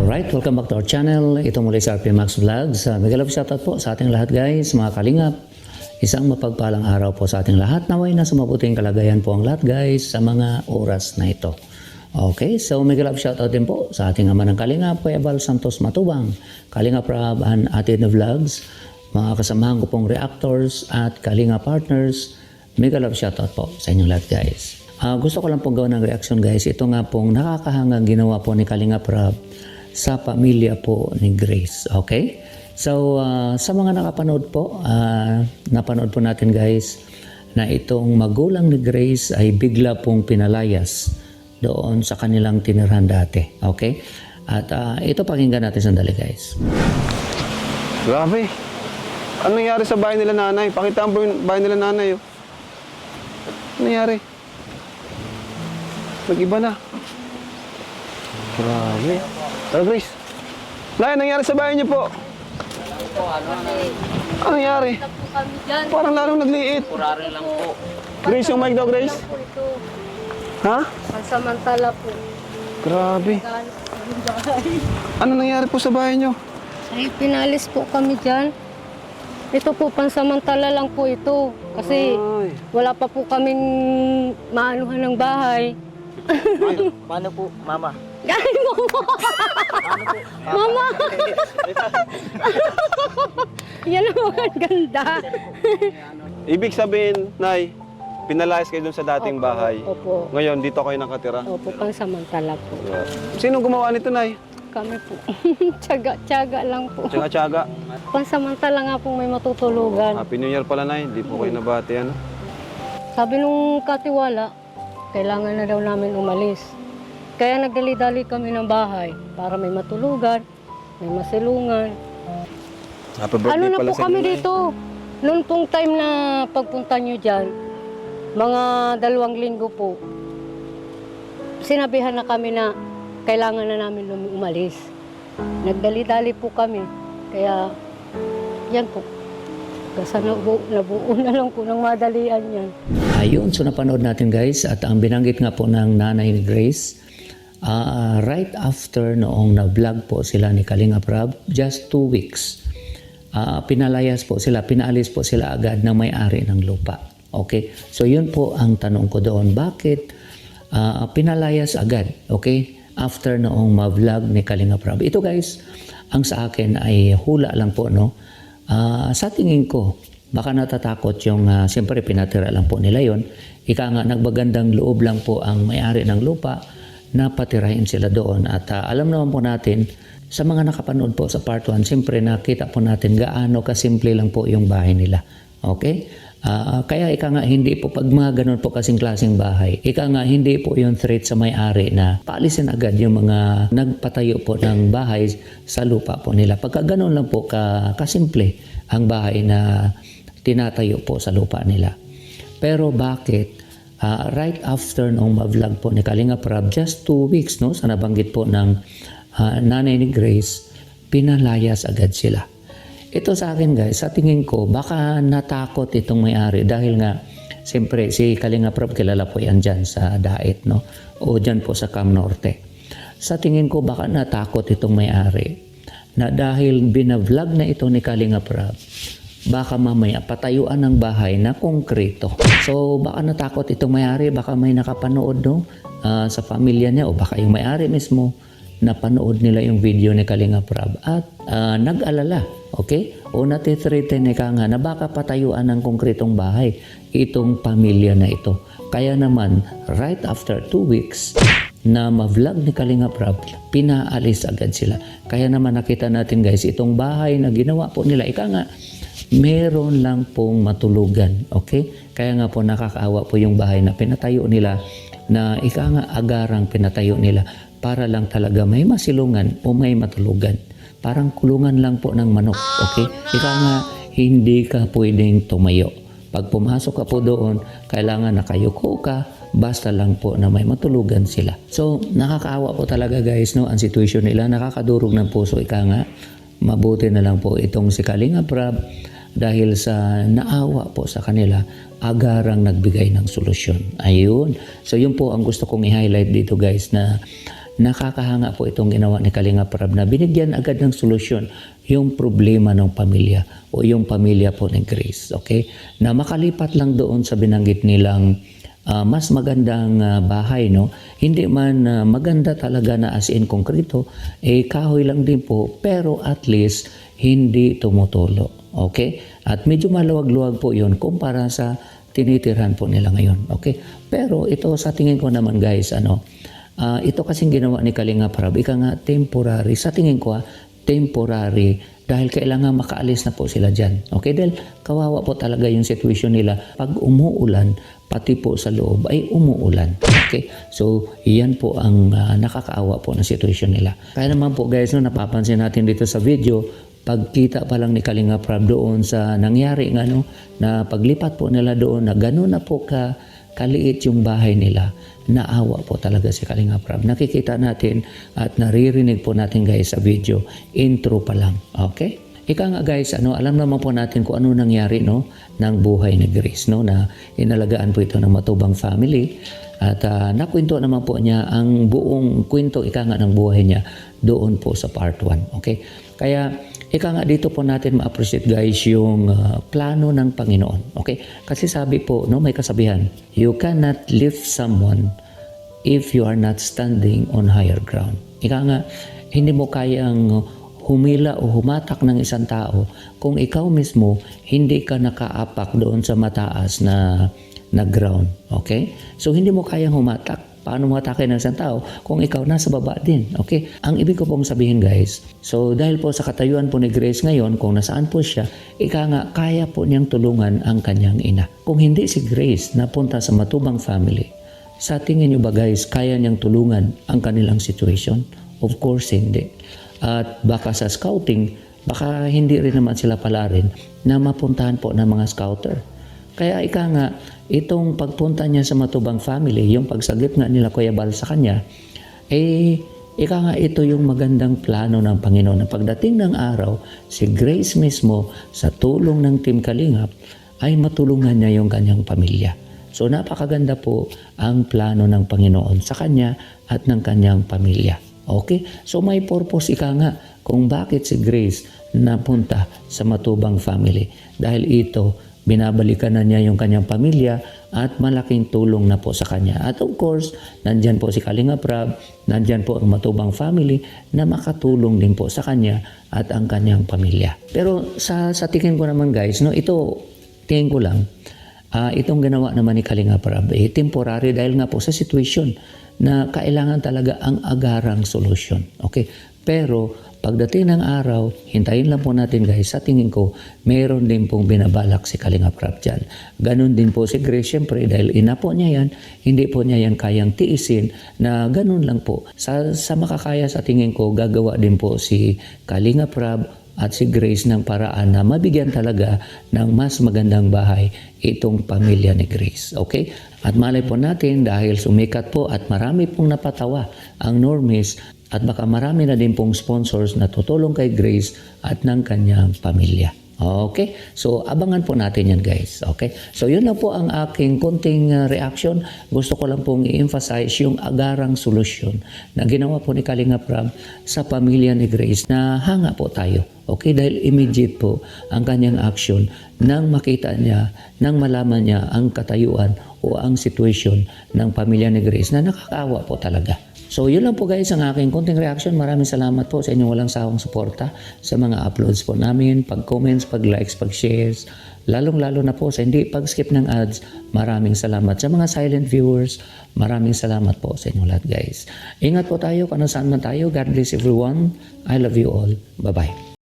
Alright, welcome back to our channel. Ito muli sa RP Max Vlogs. Mega love shoutout po sa ating lahat guys, mga kalingap. Isang mapagpalang araw po sa ating lahat. Naway na sa mabuting kalagayan po ang lahat guys sa mga oras na ito. Okay, so mega love shoutout din po sa ating ama ng kalingap, Kuya Val Santos Matubang, Kalingap Rab and Ate na Vlogs, mga kasamahan ko pong reactors at Kalingap partners. Mega love shoutout po sa inyong lahat guys. Gusto ko lang pong gawin ng reaction guys. Ito nga pong nakakahangang ginawa po ni Kalingap Rab sa pamilya po ni Grace. Okay? So, sa mga nakapanood po, napanood po natin guys na itong magulang ni Grace ay bigla pong pinalayas doon sa kanilang tinirahan dati. Okay? At ito pakinggan natin sandali guys. Grabe. Ano nangyari sa bahay nila nanay? Pakita mo yung bahay nila nanay. Oh. Ano nangyari? Nag-iba na. Grabe. Tara, Grace. Nay, nangyari sa bahay niyo po? Ano nangyari? Parang lalong nagliit. Temporary lang po. Grace, yung mic daw, Grace. Ha? Pansamantala po. Grabe. Ano nangyari po sa bahay niyo? Ay, pinalis po kami dyan. Ito po, pansamantala lang po ito. Kasi Ay. wala pa po kaming maanuhan ng bahay. Paano po, mama? Ay, mama! Mama! Yan ang ganda. Ibig sabihin, Nay, pinalayas kayo dun sa dating bahay. Opo. Ngayon, dito kayo nakatira. Opo, pansamantala po. Sino gumawa nito, Nay? Kami po. Tiyaga lang po. Tsaga-tsaga. Pansamantala nga po may matutulugan. Happy New Year pala, Nay. Hindi po kayo nabati, ano? Sabi nung katiwala, kailangan na daw namin umalis. Kaya nagdali-dali kami ng bahay para may matulugan, may masilungan. Happy birthday Ano na pala po sa kami inyo, Nay. dito? Noon pong time na pagpunta nyo dyan, mga 2 linggo po, sinabihan na kami na kailangan na namin umalis. Nagdali-dali po kami. Kaya, yan po. Kasi nabuo na lang po ng madalian yan. Ayun, so napanood natin guys at ang binanggit nga po ng nanay ni Grace, right after noong na-vlog po sila ni Kalingap Rab, just 2 weeks, pinalayas po sila, pinaalis po sila agad ng may-ari ng lupa. Okay? So yun po ang tanong ko doon, bakit pinalayas agad? Okay? After noong ma-vlog ni Kalingap Rab. Ito guys, ang sa akin ay hula lang po, no? Sa tingin ko, baka natatakot yung, siyempre pinatira lang po nila yon. Ika nga, nagbagandang loob lang po ang may-ari ng lupa na patirahin sila doon. At alam naman po natin, sa mga nakapanood po sa part 1, siyempre nakita po natin gaano kasimple lang po yung bahay nila. Okay? Kaya ika nga, hindi po pag mga ganun po kasing klaseng bahay, ika nga, hindi po yung threat sa may-ari na paalisin agad yung mga nagpatayo po ng bahay sa lupa po nila. Pagka ganun lang po kasimple ang bahay na tinatayo po sa lupa nila. Pero bakit right after nung ma-vlog po ni Kalingap Rab, just 2 weeks, no, sa nabanggit po ng nanay ni Grace, pinalayas agad sila. Ito sa akin guys, sa tingin ko, baka natakot itong may-ari dahil nga, siyempre, si Kalingap Rab kilala po yan dyan sa Daet, no? O dyan po sa Cam Norte. Sa tingin ko, baka natakot itong may-ari na dahil binavlog na ito ni Kalingap Rab, baka mamaya patayuan ng bahay na konkreto. So, baka natakot itong may-ari, baka may nakapanood, no? Sa pamilya niya o baka yung may-ari mismo, napanood nila yung video ni Kalingap Rab at nag-alala, okay? O natithreaten ka nga na baka patayuan ng konkretong bahay itong pamilya na ito. Kaya naman, right after 2 weeks na ma-vlog ni Kalingap Rab, pinaalis agad sila. Kaya naman nakita natin guys, itong bahay na ginawa po nila, ika nga, meron lang pong matulugan, okay? Kaya nga po nakakaawa po yung bahay na pinatayo nila, na ika nga agarang pinatayo nila para lang talaga may masilungan o may matulugan. Parang kulungan lang po ng manok, okay? Ika nga, hindi ka pwedeng tumayo. Pag pumasok ka po doon, kailangan nakayuko ka, basta lang po na may matulugan sila. So, nakakaawa po talaga guys, no? Ang situation nila, nakakadurog ng puso, ika nga. Mabuti na lang po itong si Kalingap Rab dahil sa naawa po sa kanila, agarang nagbigay ng solusyon. Ayun. So yun po ang gusto kong i-highlight dito guys, na nakakahanga po itong ginawa ni Kalingap Rab na binigyan agad ng solusyon yung problema ng pamilya o yung pamilya po ni Grace. Okay? Na makalipat lang doon sa binanggit nilang mas magandang bahay, no? Hindi man maganda talaga na as in konkreto, kahoy lang din po, pero at least hindi tumutulo. Okay? At medyo maluwag-luwag po yun kumpara sa tinitirhan po nila ngayon. Okay? Pero ito sa tingin ko naman guys, ito kasing ginawa ni Kalingap Rab, ika nga temporary. Sa tingin ko temporary dahil kailangan makaalis na po sila dyan. Okay? Dahil kawawa po talaga yung situation nila. Pag umuulan, pati po sa loob ay umuulan. Okay? So, iyan po ang nakakaawa po na situation nila. Kaya naman po guys, no, napapansin natin dito sa video, pagkita pa lang ni Kalingap Rab doon sa nangyari nga, no, na paglipat po nila doon na gano'n na po kaliit yung bahay nila, naawa po talaga si Kalingap Rab. Nakikita natin at naririnig po natin guys sa video, intro pa lang. Okay? Ika nga guys, alam naman po natin kung ano nangyari, no, ng buhay ni Grace, no, na inalagaan po ito ng matubang family at nakwento naman po niya ang buong kwento, ika nga ng buhay niya doon po sa part 1. Okay? Kaya ika nga dito po natin ma-appreciate guys yung plano ng Panginoon. Okay? Kasi sabi po, no, may kasabihan, you cannot lift someone if you are not standing on higher ground. Ika nga, hindi mo kayang humila o humatak ng isang tao kung ikaw mismo hindi ka nakaapak doon sa mataas na ground. Okay? So hindi mo kayang humatak. Paano matakin ng isang tao kung ikaw nasa baba din? Okay? Ang ibig ko pong sabihin guys, so dahil po sa katayuan po ni Grace ngayon, kung nasaan po siya, ika nga kaya po niyang tulungan ang kanyang ina. Kung hindi si Grace napunta sa matubang family, sa tingin niyo ba guys, kaya niyang tulungan ang kanilang situation? Of course hindi. At baka sa scouting, baka hindi rin naman sila pala rin na mapuntahan po ng mga scouter. Kaya ika nga, itong pagpunta niya sa matubang family, yung pagsagip nga nila Kuya Bal sa kanya, ika nga ito yung magandang plano ng Panginoon. Na pagdating ng araw, si Grace mismo sa tulong ng Team Kalingap ay matulungan niya yung kanyang pamilya. So napakaganda po ang plano ng Panginoon sa kanya at ng kanyang pamilya. Okay? So may purpose ika nga kung bakit si Grace napunta sa matubang family. Dahil ito, binabalikan na niya yung kanyang pamilya at malaking tulong na po sa kanya. At of course, nandyan po si Kalingap Rab, nandyan po ang matubang family na makatulong din po sa kanya at ang kanyang pamilya. Pero sa tingin ko naman guys, no, ito, tingin ko lang, itong ginawa naman ni Kalingap Rab, temporary dahil nga po sa situation na kailangan talaga ang agarang solusyon. Okay? Pero pagdating ng araw, hintayin lang po natin guys, sa tingin ko, mayroon din pong binabalak si Kalingap Rab dyan. Ganon din po si Grace, syempre, dahil ina po niya yan, hindi po niya yan kayang tiisin na ganon lang po. Sa makakaya sa tingin ko, gagawa din po si Kalingap Rab at si Grace ng paraan na mabigyan talaga ng mas magandang bahay itong pamilya ni Grace. Okay? At malay po natin dahil sumikat po at marami pong napatawa ang normies at baka marami na din pong sponsors na tutulong kay Grace at ng kanyang pamilya. Okay? So, abangan po natin yan guys. Okay? So, yun lang po ang aking konting reaction. Gusto ko lang pong i-emphasize yung agarang solusyon na ginawa po ni Kalingap Rab sa pamilya ni Grace na hanga po tayo. Okay? Dahil immediate po ang kanyang action nang makita niya, nang malaman niya ang katayuan o ang situation ng pamilya ni Grace na nakakaawa po talaga. So, yun lang po guys ang aking konting reaction. Maraming salamat po sa inyong walang sawang suporta sa mga uploads po namin, pag-comments, pag-likes, pag-shares, lalong-lalo na po sa hindi pag-skip ng ads. Maraming salamat sa mga silent viewers. Maraming salamat po sa inyong lahat guys. Ingat po tayo kung saan man tayo. God bless everyone. I love you all. Bye-bye.